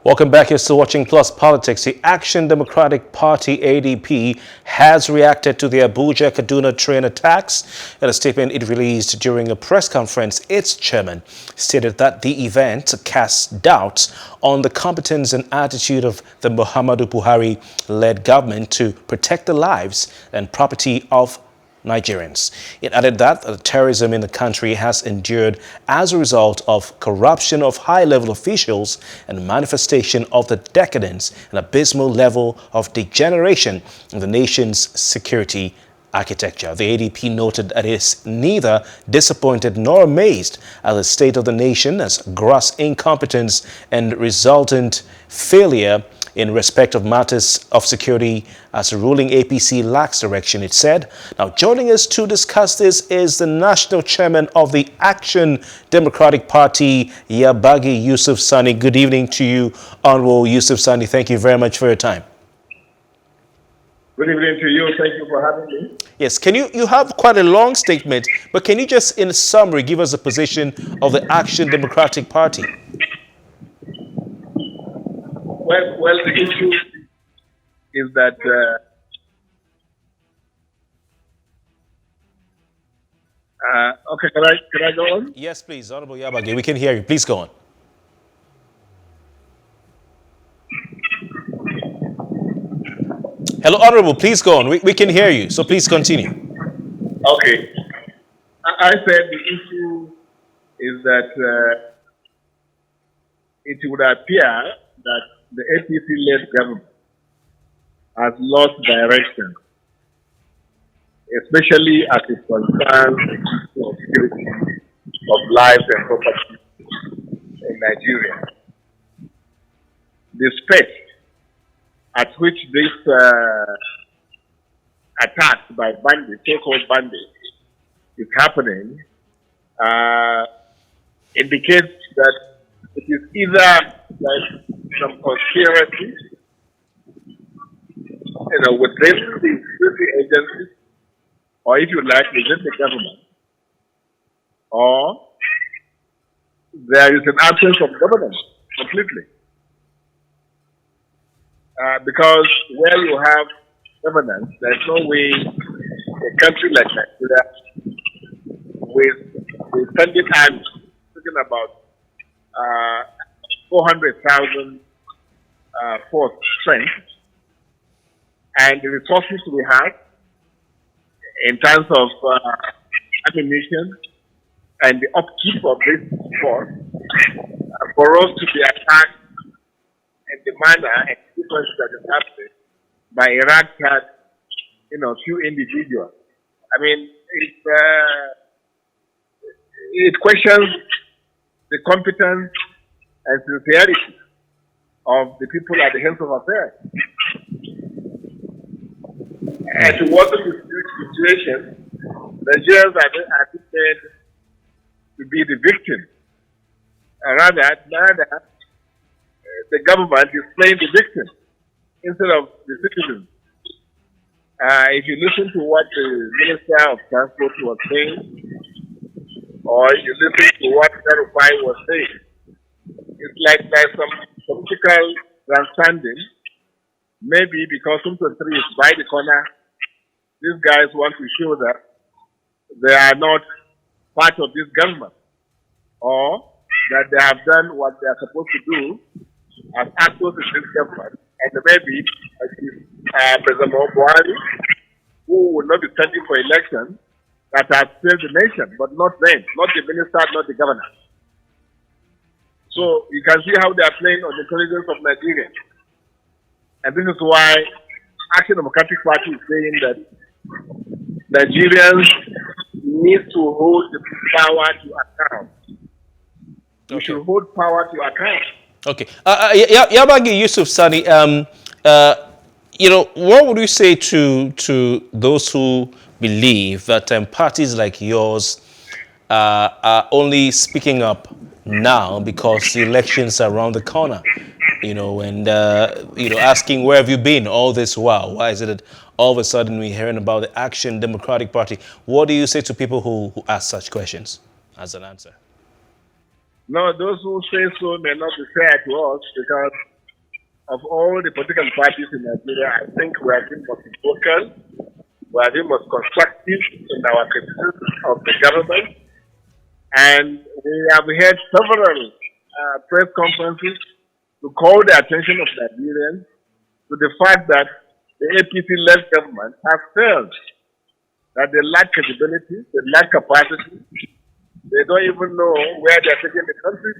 Welcome back. You're still watching Plus Politics. The Action Democratic Party ADP has reacted to the Abuja-Kaduna train attacks. In a statement it released during a press conference, its chairman stated that the event casts doubts on the competence and attitude of the Muhammadu Buhari-led government to protect the lives and property of Nigerians. It added that the terrorism in the country has endured as a result of corruption of high-level officials and manifestation of the decadence and abysmal level of degeneration in the nation's security architecture. The ADP noted that it is neither disappointed nor amazed at the state of the nation as gross incompetence and resultant failure in respect of matters of security as the ruling A.P.C lacks direction, it said. Now, joining us to discuss this is the national chairman of the Action Democratic Party, Yabagi, Yusuf Sani. Good evening to you, Honorable Yusuf Sani. Thank you very much for your time. Good evening to you. Thank you for having me. Yes, you have quite a long statement, but can you just in summary give us a position of the Action Democratic Party? Well, the issue is that okay, can I go on? Yes, please, Honorable Yabagi, we can hear you. Please go on. Hello, Honorable, please go on. We can hear you, so please continue. Okay. I said the issue is that it would appear that the A.P.C-led government has lost direction, especially as it concerns the security of lives and property in Nigeria. The speed at which this attack by bandits, so-called bandits, is happening indicates that it is either like some conspiracy, within the security agencies, or if you like, within the government, or there is an absence of governance completely. Because where you have governance, there's no way a country like Nigeria, with spending time talking about 400,000 force strength and the resources we have in terms of ammunition and the upkeep of this force, for us to be attacked in the manner and sequence that is happening by a ragtag, few individuals. I mean, it questions the competence and sincerity of the people at the helm of affairs. And to worsen the situation, Nigerians are prepared to be the victim. Rather, the government is playing the victim instead of the citizens. If you listen to what the Minister of Transport was saying, or you listen to what Yabagi was saying, it's like there's some political grandstanding. Maybe because Sumter 3 is by the corner, these guys want to show that they are not part of this government, or that they have done what they are supposed to do as actors in this government, and maybe President Buhari, who will not be standing for election, that has saved the nation, but not them, not the minister, not the governor. So you can see how they are playing on the intelligence of Nigeria. And this is why Action Democratic Party is saying that Nigerians need to hold the power to account. We should hold power to account. Okay. Yabagi, Yusuf Sani, what would you say to those who believe that parties like yours are only speaking up now because the elections are around the corner, and asking where have you been all this while? Why is it that all of a sudden we're hearing about the Action Democratic Party? What do you say to people who ask such questions as an answer? No, those who say so may not be fair to us because of all the political parties in Nigeria, I think we have been most vocal, we have been most constructive in our criticism of the government, and we have had several press conferences to call the attention of Nigerians to the fact that the A.P.C.-led government has failed, that they lack credibility, they lack capacity, they don't even know where they're taking the country,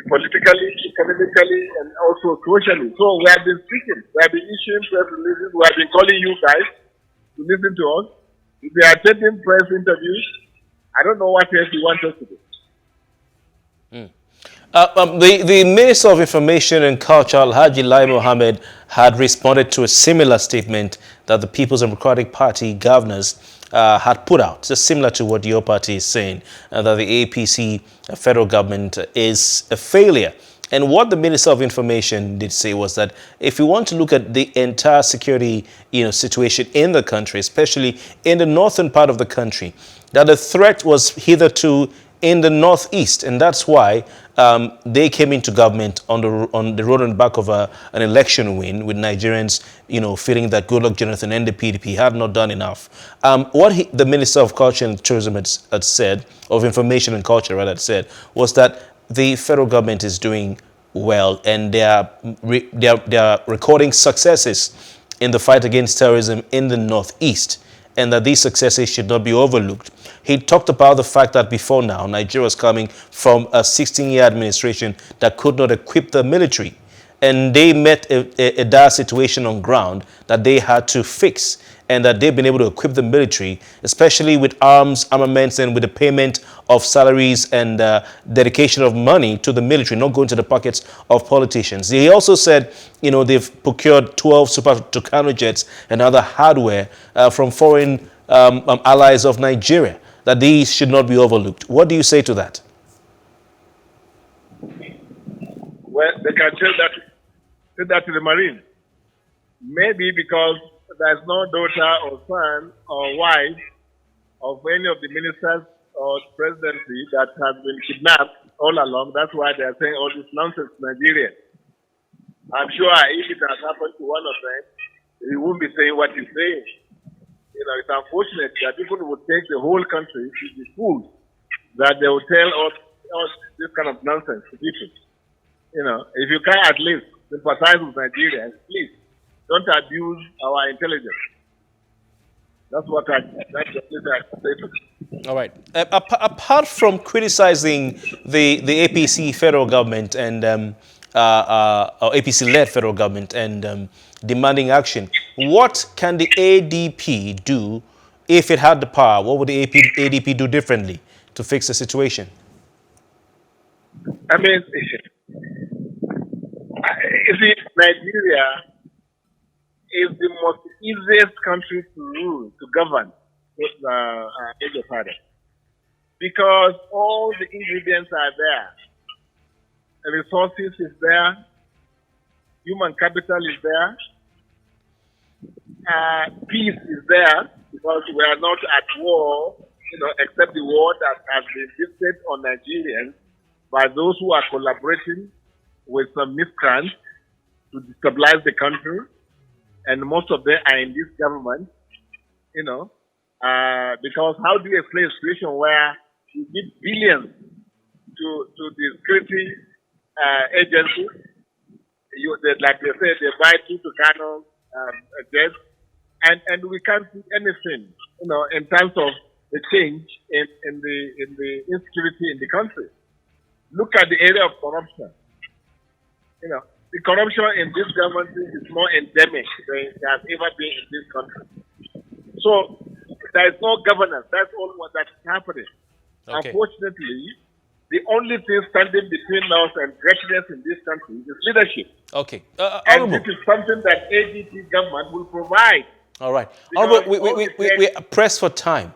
politically, economically, and also socially. So we have been speaking, we have been issuing press releases, we have been calling you guys to listen to us. If we are taking press interviews, I don't know what else you want us to do. The Minister of Information and Culture, Alhaji Lai Mohammed, had responded to a similar statement that the People's Democratic Party governors had put out, just similar to what your party is saying, that the A.P.C. federal government is a failure. And what the Minister of Information did say was that if you want to look at the entire security situation in the country, especially in the northern part of the country, that the threat was hitherto in the northeast, and that's why they came into government on the road and back of an election win, with Nigerians, feeling that Goodluck Jonathan and the PDP had not done enough. The Minister of Culture and Tourism had said, of Information and Culture rather, had said, was that the federal government is doing well, and they are recording successes in the fight against terrorism in the northeast, and that these successes should not be overlooked. He talked about the fact that before now, Nigeria was coming from a 16-year administration that could not equip the military. And they met a dire situation on ground that they had to fix, and that they've been able to equip the military, especially with armaments, and with the payment of salaries and dedication of money to the military, not going to the pockets of politicians. He also said, they've procured 12 Super Tucano jets and other hardware from foreign allies of Nigeria, that these should not be overlooked. What do you say to that? Well, they can tell that to the Marines. Maybe because there's no daughter or son or wife of any of the ministers or presidency that has been kidnapped all along. That's why they're saying all this nonsense to Nigeria. I'm sure if it has happened to one of them, he won't be saying what he's saying. It's unfortunate that people would take the whole country to be fools, that they would tell all this kind of nonsense to people. If you can at least sympathize with Nigeria, please don't abuse our intelligence. That's what I say. All right. Apart from criticizing the A.P.C. federal government and or A.P.C.-led federal government and demanding action, what can the A.D.P. do if it had the power? What would the A.D.P. do differently to fix the situation? I mean, you see, Nigeria is the most easiest country to rule, to govern, because all the ingredients are there. The resources is there, human capital is there, peace is there, because we are not at war, except the war that has been visited on Nigerians by those who are collaborating with some miscreants to destabilize the country, and most of them are in this government, because how do you explain a situation where you give billions to the security agencies, like they say, they buy 2 Tucano jets, and we can't see anything, in terms of the change in the insecurity in the country. Look at the area of corruption. The corruption in this government is more endemic than it has ever been in this country. So there is no governance. That's all that's happening. Okay. Unfortunately, the only thing standing between us and greatness in this country is leadership. Okay. And this is something that A.D.P. government will provide. All right. We are pressed for time.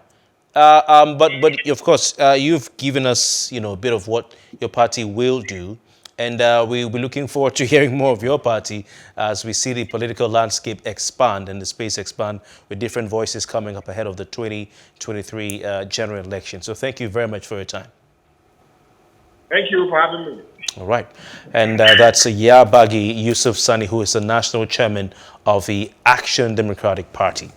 But of course, you've given us, a bit of what your party will do. And we'll be looking forward to hearing more of your party as we see the political landscape expand and the space expand with different voices coming up ahead of the 2023 general election. So thank you very much for your time. Thank you for having me. All right. And that's Yabagi Yusuf Sani, who is the national chairman of the Action Democratic Party.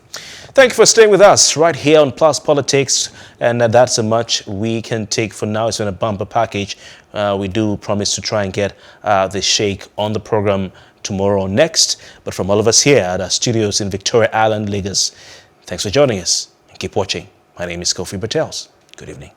Thank you for staying with us right here on Plus Politics. And that's a much we can take for now. It's been a bumper package. We do promise to try and get the Sheikh on the program tomorrow or next. But from all of us here at our studios in Victoria Island, Lagos, thanks for joining us and keep watching. My name is Kofi Bertels. Good evening.